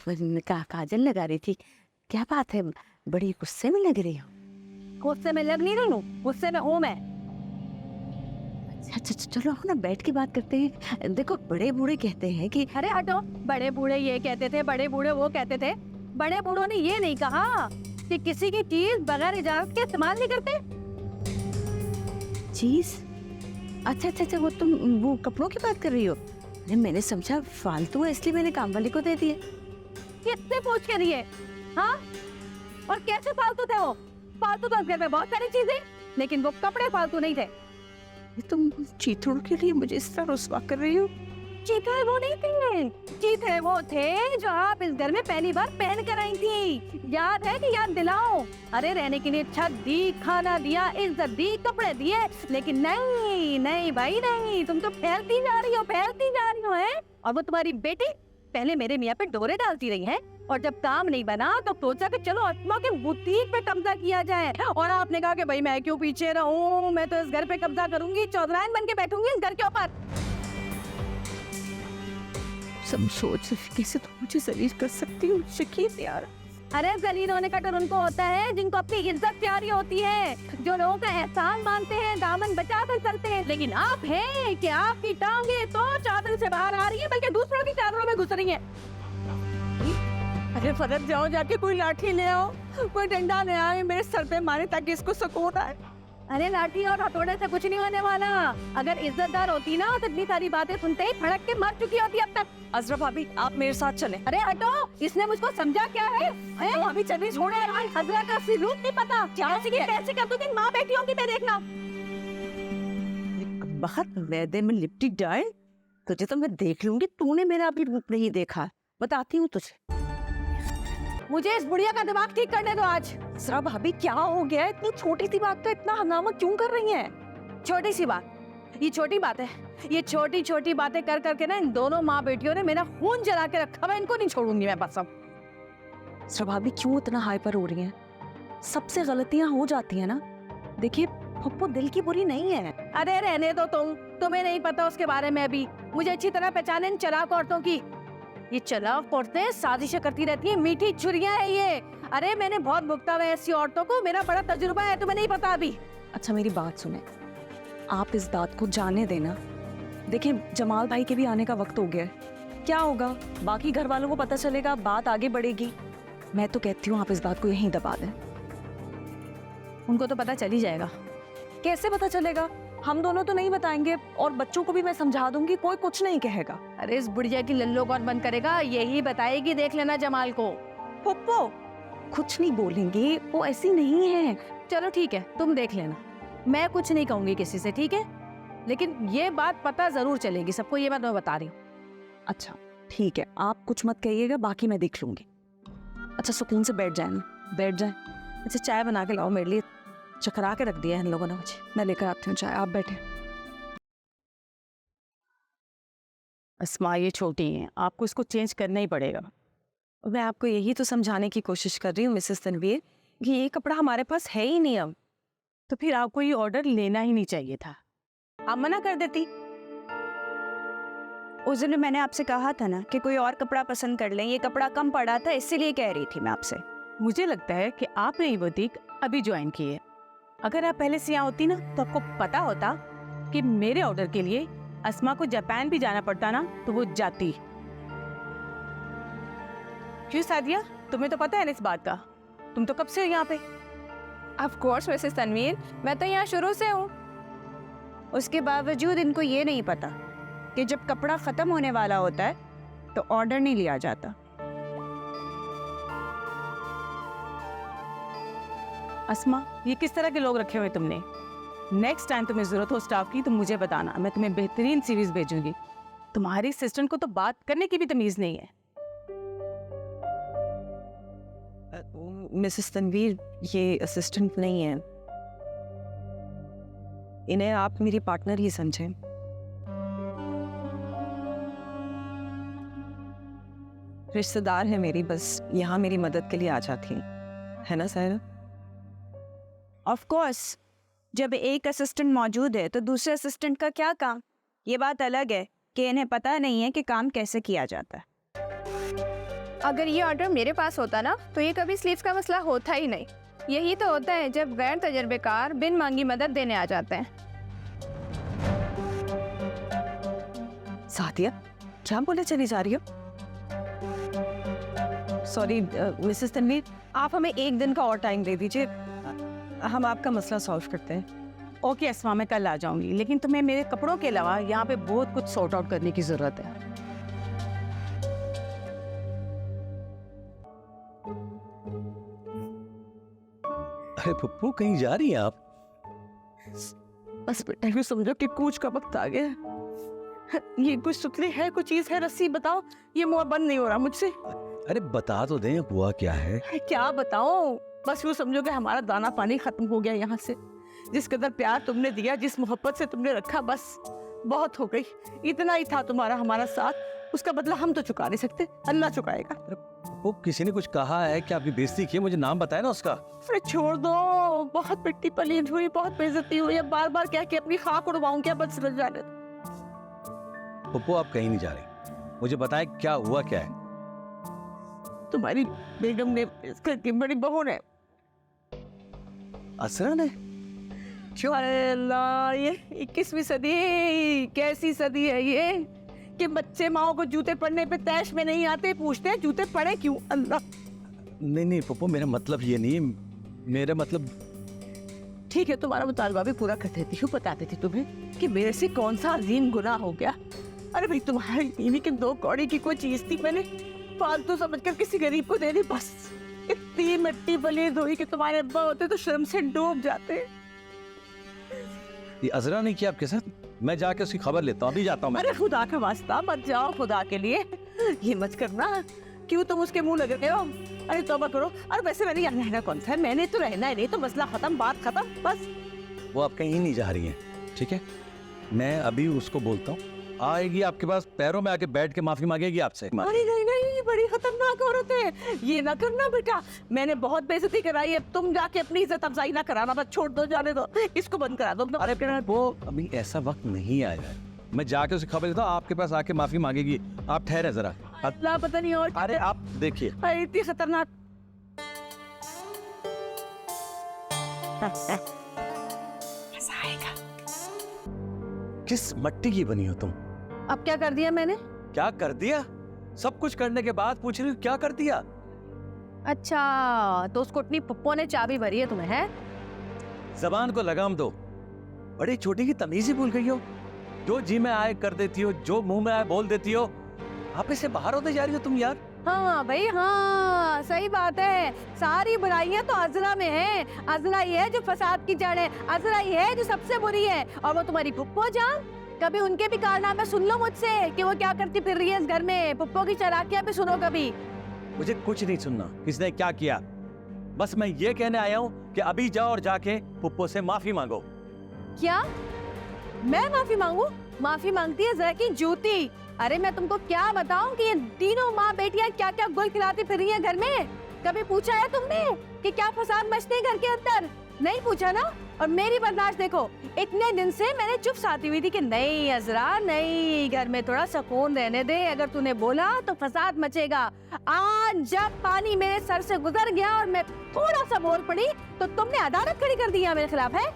काजल लगा रही थी। क्या बात है, बड़ी गुस्से में लग रही हो? गुस्से में लग नहीं रही हूँ, गुस्से में हूँ मैं। अच्छा चलो हम ना बैठ के बात करते हैं। देखो बड़े बूढ़े कहते हैं कि अरे हटो, बड़े बूढ़े ये कहते थे, बड़े बूढ़े वो कहते थे। बड़े बूढ़ों ने ये नहीं कहा कि किसी की चीज बगैर इजाजत के इस्तेमाल नहीं करते। चीज? अच्छा, वो तुम वो कपड़ों की बात कर रही हो? अरे मैंने समझा फालतू है इसलिए मैंने काम वाली को दे दिए। कितने पूछ के दिए? हाँ, और कैसे फालतू थे वो? फालतू तो घर में बहुत सारी चीजें, लेकिन वो कपड़े फालतू नहीं थे। तुम चीथड़ों के लिए मुझे इस तरह रुस्वा कर रही हो? चीथे वो नहीं थे, चीथे वो थे जो आप इस घर में पहली बार पहन कर आई थी। याद है कि याद दिलाओ? अरे रहने के लिए छत दी, खाना दिया, इज्जत दी, कपड़े दिए, लेकिन नहीं नहीं भाई नहीं, तुम तो फैलती जा रही हो है। और वो तुम्हारी बेटी पहले मेरे मियाँ पे डोरे डालती रही है, और जब काम नहीं बना तो सोचा कि चलो अस्मा के बुटीक पे कब्जा किया जाए, और आपने कहा कि भाई मैं क्यों पीछे रहूं, मैं तो इस घर पे कब्जा करूंगी, चौधराइन बन के बैठूंगी इस घर के ऊपर। सब सोच कैसे तुम मुझे जलील कर सकती हो शकील यार। अरे जलील होने का डर उनको होता है जिनको अपनी इज्जत प्यारी होती है, जो लोगों का एहसान मानते हैं, दामन बचा कर चलते हैं। लेकिन आप हैं कि आपकी टांगे तो चादर से बाहर आ रही है, बल्कि दूसरों की चादरों में घुस रही हैं। अरे फरत जाओ, जाके कोई लाठी ले आओ, कोई डंडा ले आओ, मेरे सर पे मारे ताकि इसको सुकून आए। अरे लाठी और हथौड़े से कुछ नहीं होने वाला। अगर इज्जतदार होती ना तो इतनी सारी बातें सुनते ही भड़क के मर चुकी होती अब तक। अजरा भाभी आप मेरे साथ चले। अरे हटो, इसने मुझको समझा क्या है? अभी चलिए छोड़े। हजरा का असली रूप नहीं पता, कैसे कर दूंगी माँ बेटियों की मैं देखना। बहुत मैदे में लिपटी डाल, तुझे तो मैं देख लूंगी, तूने मेरा अभी रूप नहीं देखा। बताती हूँ तुझे। मुझे इस बुढ़िया का दिमाग ठीक करने दो आज। अजरा भाभी क्या हो गया? इतनी छोटी सी बात पे इतना हंगामा क्यों कर रही हैं? छोटी सी बात? ये छोटी बात है? ये छोटी छोटी बातें कर करके ना इन दोनों माँ बेटियों ने मेरा खून जला के रखा है, इनको नहीं छोड़ूंगी मैं बस अब। अजरा भाभी क्यों इतना हाइपर हो रही हैं? सबसे गलतियां हो जाती है ना। देखिए पप्पू दिल की बुरी नहीं है। अरे रहने दो तुम्हें नहीं पता उसके बारे में अभी। मुझे अच्छी तरह पहचान है इन चालाक औरतों की। ये चालाक औरतें साजिशें करती रहती हैं, मीठी छुरियां है ये। अरे मैंने बहुत भुगता हुआ है ऐसी औरतों को, मेरा बड़ा तजुर्बा है, तुम्हें नहीं पता अभी। अच्छा मेरी बात सुने, आप इस बात को जाने देना। देखिए जमाल भाई के भी आने का वक्त हो गया है। क्या होगा, बाकी घर वालों को पता चलेगा, बात आगे बढ़ेगी। मैं तो कहती हूँ आप इस बात को यहीं दबा दें। उनको तो पता चल ही जाएगा। कैसे पता चलेगा? हम दोनों तो नहीं बताएंगे, और बच्चों को भी मैं समझा दूंगी, कोई कुछ नहीं कहेगा। अरे इस बुढ़िया की लल्लो कौन बंद करेगा? यही बताएगी, देख लेना जमाल को। पप्पू कुछ नहीं बोलेंगे, वो ऐसी नहीं है। चलो ठीक है, तुम देख लेना, मैं कुछ नहीं कहूंगी किसी से, ठीक है? लेकिन ये बात पता जरूर चलेगी सबको, ये बात मैं बता रही हूँ। अच्छा ठीक है, आप कुछ मत कहिएगा, बाकी मैं देख लूंगी। अच्छा सुकून से बैठ जाए ना, बैठ जाए। अच्छा चाय बना के लाओ मेरे लिए, चकरा के रख दिया है इन लोगों ने मुझे। मैं लेकर आती हूँ चाय, आप बैठे। अस्मा ये छोटी हैं, आपको इसको चेंज करना ही पड़ेगा। मैं आपको यही तो समझाने की कोशिश कर रही हूँ मिसेस तनवीर कि ये कपड़ा हमारे पास है ही नहीं अब। तो फिर आपको ये ऑर्डर लेना ही नहीं चाहिए था, आप मना कर देती। उस दिन मैंने आपसे कहा था ना कि कोई और कपड़ा पसंद कर लें, ये कपड़ा कम पड़ा था इसीलिए कह रही थी मैं आपसे। मुझे लगता है कि आपने ये बुटीक अभी ज्वाइन की है। अगर आप पहले से यहाँ होती ना तो आपको पता होता कि मेरे ऑर्डर के लिए अस्मा को जापान भी जाना पड़ता ना तो वो जाती। क्यों सादिया, तुम्हें तो पता है ना इस बात का? तुम तो कब से हो यहाँ पे? ऑफ कोर्स मिसेस तनवीर, मैं तो यहाँ शुरू से हूँ। उसके बावजूद इनको ये नहीं पता कि जब कपड़ा खत्म होने वाला होता है तो ऑर्डर नहीं लिया जाता। अस्मा ये किस तरह के लोग रखे हुए तुमने? नेक्स्ट टाइम तुम्हें जरूरत हो स्टाफ की तो मुझे बताना, मैं तुम्हें बेहतरीन सीरीज भेजूंगी। तुम्हारी असिस्टेंट को तो बात करने की भी तमीज नहीं है। मिसेस तनवीर ये असिस्टेंट नहीं है, इन्हें आप मेरी पार्टनर ही समझें। रिश्तेदार है मेरी, बस यहाँ मेरी मदद के लिए आ जाती है ना सायरा? ऑफ कोर्स, जब एक असिस्टेंट मौजूद है तो दूसरे असिस्टेंट का क्या काम? ये बात अलग है कि इन्हें पता नहीं है कि काम कैसे किया जाता है। अगर ये ऑर्डर मेरे पास होता ना तो ये कभी स्लीव्स का मसला होता ही नहीं। यही तो होता है जब गैर तजर्बेकार बिन मांगी मदद देने आ जाते हैं। सादिया, क्या बोले चली जा रही हो? सॉरी मिसेस तनवीर, आप हमें एक दिन का और टाइम दे दीजिए, हम आपका मसला सॉल्व करते हैं। ओके अस्मा, मैं कल आ जाऊंगी, लेकिन तुम्हें मेरे कपड़ों के अलावा यहाँ पे बहुत कुछ सॉर्ट आउट करने की जरूरत है। अरे पप्पू, कहीं जा रही हैं आप? बस बेटा यूँ समझो कि कूच का वक्त आ गया है। ये कुछ सुतली है, कुछ चीज है, रस्सी बताओ, ये मुंह बंद नहीं हो रहा मुझसे। अरे बता तो दें हुआ क्या है। क्या बताऊं, बस यूँ समझो कि हमारा दाना पानी खत्म हो गया यहाँ से। जिस कदर प्यार तुमने दिया, जिस मोहब्बत से तुमने रखा, बस बहुत हो गई। इतना ही था तुम्हारा हमारा साथ, उसका बदला हम तो चुका नहीं सकते, अल्लाह चुकाएगा। वो किसी ने कुछ कहा है कि आपकी बेइज्जती की है? मुझे नाम बताया ना उसका। अरे छोड़ दो, बहुत मिट्टी पलीद हुई, बहुत बेइज्जती हुई, अब बार बार कह के अपनी खाक उड़वाऊं क्या? बस समझ जाने दो। पप्पू आप कहीं नहीं जा रही, मुझे बताएं क्या हुआ क्या है। तुम्हारी बेगम ने, इसके की बड़ी बहू ने, असरा ने? अरे अल्लाह, ये 21वीं सदी कैसी सदी है ये कि बच्चे माओ को जूते पड़ने पे तैश में नहीं आते, पूछते हैं जूते पड़े क्यों। अल्लाह। नहीं नहीं पप्पू, मेरा मतलब ये नहीं, मेरा मतलब। ठीक है, तुम्हारा मुतालबा भी पूरा कर देती हूँ, बता देती तुम्हें कि मेरे से कौन सा अजीम गुनाह हो गया। अरे भाई, तुम्हारी बीवी के 2 कौड़ी की कोई चीज थी, मैंने फालतू समझकर किसी गरीब को दे दी, बस। इतनी मिट्टी पलीद हुई कि तुम्हारे अब्बा होते तो शर्म से डूब जाते। ये अजरा ने किया आपके साथ? मैं जाके उसकी खबर लेता हूँ, अभी जाता हूँ मैं। अरे खुदा का वास्ता मत जाओ, खुदा के लिए ये मत करना। क्यों तुम उसके मुंह लग रहे हो? अरे तौबा करो। अरे वैसे मैंने यहाँ रहना कौन सा है, मैंने तो रहना है, नहीं तो मसला खत्म, बात खत्म, बस। वो आप कहीं नहीं जा रही हैं, ठीक है? मैं अभी उसको बोलता हूँ, आएगी आपके पास, पैरों में आके बैठ के माफी मांगेगी आपसे। अरे नहीं नहीं, बड़ी खतरनाक औरत है, ये ना करना बेटा। मैंने बहुत बेइज्जती कराई है, तुम जाके अपनी इज्जत अफजाई ना कराना, बस छोड़ दो, जाने दो, इसको बंद करा दो। अरे वो अभी ऐसा वक्त नहीं आया है, मैं जाके उसे खबर देता हूँ, आपके पास आके माफी मांगेगी। आप ठहरे जरा। अल्लाह पता नहीं और। अरे आप देखिए। अरे इतनी खतरनाक। किस मट्टी की बनी हो तुम? अब क्या कर दिया मैंने? क्या कर दिया? सब कुछ करने के बाद पूछ रही हो क्या कर दिया? अच्छा, तो उस कुटनी पप्पो ने चाबी भरी है तुम्हें, है? जबान को लगाम दो, बड़ी छोटी की तमीज ही भूल गई हो। जो जी में आए कर देती हो, जो मुंह में आए बोल देती हो। आप इससे बाहर होते जा रही हो तुम यार। हाँ भाई हाँ, सही बात है। सारी बुराइयां तो अजरा में है। अजरा ही है जो फसाद की जड़ है, अजरा ही है जो सबसे बुरी है। और वो तुम्हारी पुप्पो जान, कभी उनके भी कारनामे सुन लो मुझसे कि वो क्या करती फिर रही है इस घर में। पुप्पो की चालाकियां भी सुनो कभी। मुझे कुछ नहीं सुनना किसने क्या किया, बस मैं ये कहने आया हूँ कि अभी जाओ और जाके पुप्पो से माफी मांगो। क्या मैं माफी मांगू? माफी मांगती है जरा की जूती। अरे मैं तुमको क्या बताऊं कि ये तीनों माँ बेटियां क्या क्या गुल खिलाती फिर रही हैं घर में। कभी पूछा है तुमने कि क्या फसाद मचते हैं घर के अंदर? नहीं पूछा ना। और मेरी बर्दाश्त देखो, इतने दिन से मैंने चुप साती हुई थी कि नहीं अजरा नहीं, घर में थोड़ा सुकून रहने दे। अगर तूने बोला तो फसाद मचेगा। आज जब पानी मेरे सर से गुजर गया और मैं थोड़ा सा बोल पड़ी तो तुमने अदालत खड़ी कर दी है मेरे खिलाफ, है?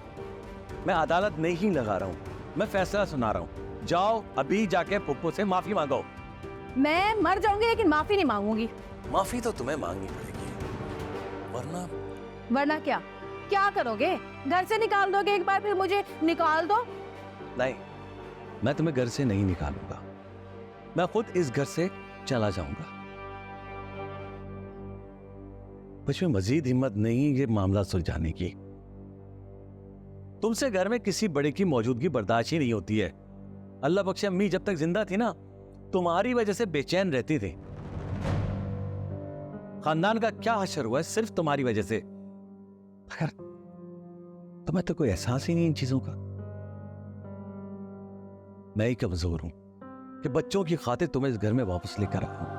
मैं अदालत नहीं लगा रहा हूँ, मैं फैसला सुना रहा हूँ। जाओ अभी जाके पुप्पो से माफी मांगो। मैं मर जाऊंगी लेकिन माफी नहीं मांगूंगी। माफी तो तुम्हें मांगनी पड़ेगी, वरना। वरना क्या? क्या करोगे? घर से निकाल दोगे एक बार, फिर मुझे निकाल दो? नहीं, मैं तुम्हें घर से नहीं निकालूंगा, मैं खुद इस घर से चला जाऊंगा। मुझमें मजीद हिम्मत नहीं ये मामला सुलझाने की। तुमसे घर में किसी बड़े की मौजूदगी बर्दाश्त ही नहीं होती है। अल्लाह बख्शे अम्मी जब तक जिंदा थी ना, तुम्हारी वजह से बेचैन रहती थी। खानदान का क्या हशर हुआ है सिर्फ तुम्हारी वजह से। मगर तुम्हें तो कोई एहसास ही नहीं इन चीजों का। मैं ही कमजोर हूं कि बच्चों की खातिर तुम्हें इस घर में वापस लेकर आऊं।